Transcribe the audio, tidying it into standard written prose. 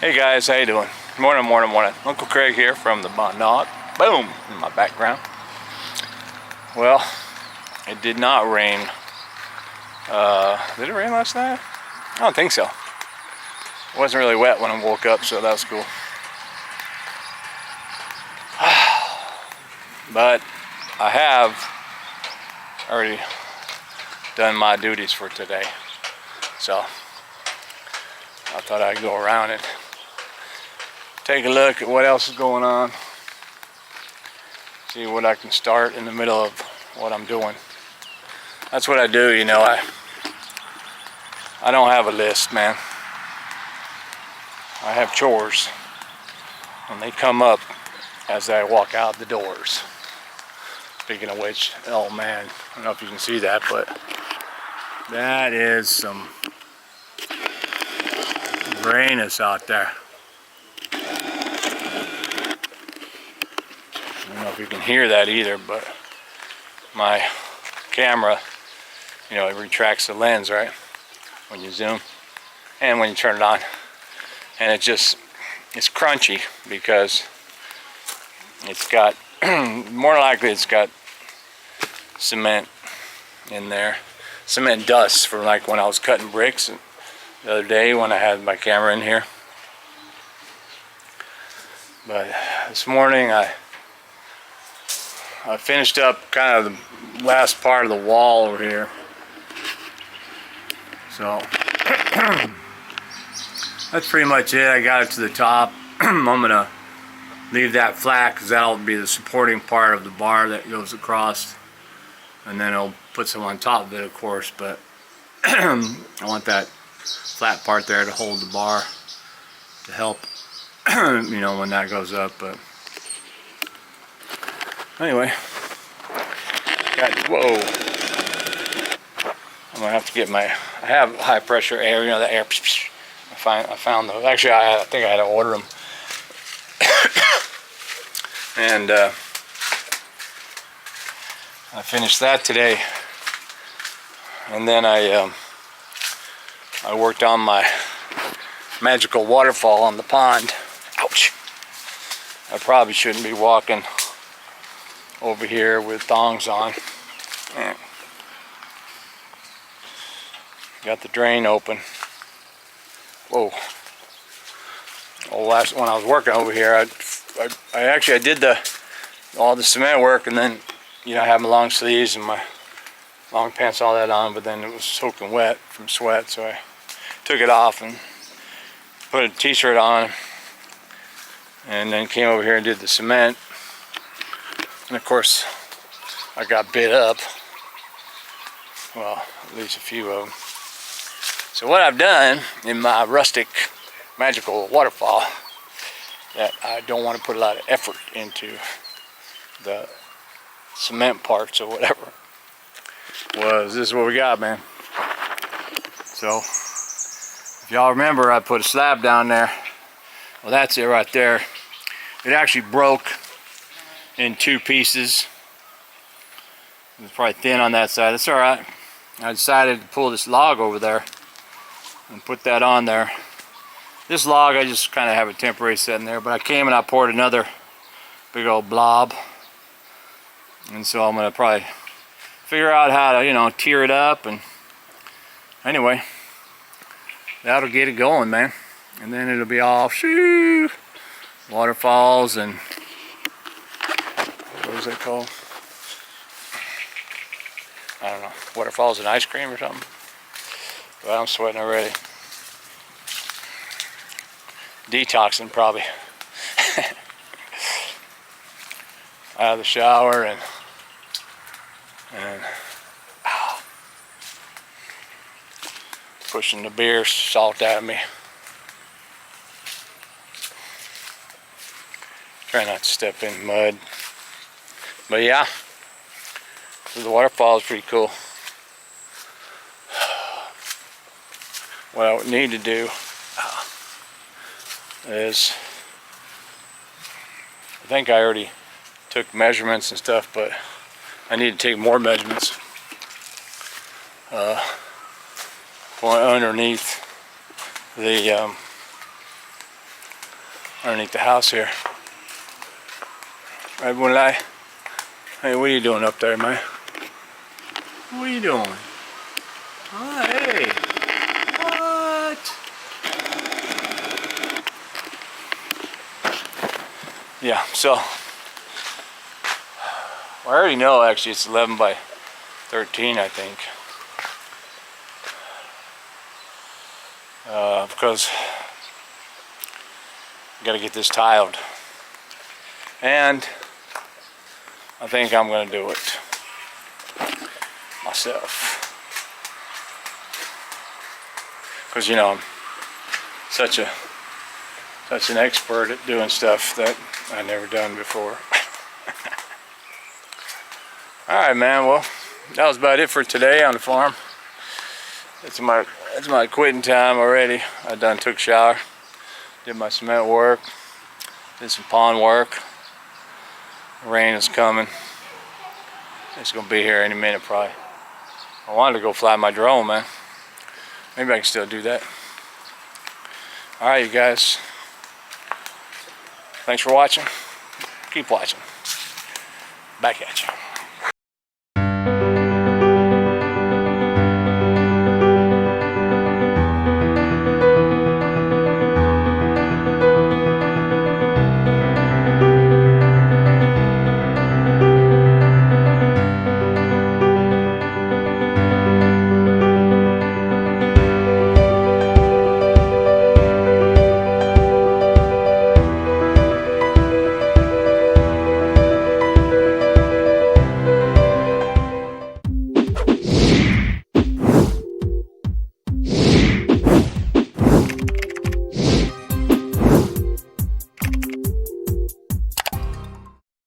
Hey guys, how you doing? Morning. Uncle Craig here from the Bonnet. Boom! In my background. Well, it did not rain. Did it rain last night? I don't think so. It wasn't really wet when I woke up, so that was cool. But I have already done my duties for today. So I thought I'd go around and take a look at what else is going on. See what I can start in the middle of what I'm doing. That's what I do, you know. I don't have a list, man. I have chores, and they come up as I walk out the doors. Speaking of which, oh man, I don't know if you can see that, but that is some grayness out there. I don't know if you can hear that either, but my camera, you know, it retracts the lens, right? When you zoom and when you turn it on. And it's crunchy because it's got, more likely it's got cement in there. Cement dust from like when I was cutting bricks the other day when I had my camera in here. But this morning I finished up kind of the last part of the wall over here. So that's pretty much it. I got it to the top. I'm gonna leave that flat because that'll be the supporting part of the bar that goes across, and then I'll put some on top of it, of course, but I want that flat part there to hold the bar to help you know, when that goes up. But anyway, whoa, I'm gonna have to get I have high pressure air, you know, the air. I found those. Actually, I think I had to order them. And I finished that today. And then I worked on my magical waterfall on the pond. Ouch! I probably shouldn't be walking over here with thongs on. Got the drain open. Whoa. Well, when I was working over here, I did all the cement work, and then, you know, I had my long sleeves and my long pants, all that on, but then it was soaking wet from sweat, so I took it off and put a t-shirt on, and then came over here and did the cement. And of course, I got bit up. Well, at least a few of them. So what I've done in my rustic magical waterfall that I don't want to put a lot of effort into the cement parts or whatever was, this is what we got, man. So if y'all remember, I put a slab down there. Well, that's it right there. It actually broke in two pieces. It was probably thin on that side. That's all right. I decided to pull this log over there and put that on there. This log, I just kind of have a temporary setting there, but I came and I poured another big old blob, and so I'm gonna probably figure out how to, you know, tear it up. And anyway, that'll get it going, man, and then it'll be all shoo waterfalls and what is that called? I don't know, waterfalls and ice cream or something. But I'm sweating already. Detoxing probably. Out of the shower and pushing the beer salt out of me. Try not to step in mud. But yeah, the waterfall is pretty cool. What I would need to do is, I think I already took measurements and stuff, but I need to take more measurements going underneath the underneath the house here. Right, Moonlight? Hey, what are you doing up there, man? What are you doing? Oh, hey. What? Yeah, so I already know actually it's 11 by 13, I think. Because I gotta get this tiled. And I think I'm gonna do it myself. Because you know, I'm such an expert at doing stuff that I've never done before. Alright, man, well, that was about it for today on the farm. It's my quitting time already. I done took a shower, did my cement work, did some pond work. Rain is coming. It's gonna be here any minute probably. I wanted to go fly my drone, man. Maybe I can still do that. Alright, you guys. Thanks for watching. Keep watching. Back at you.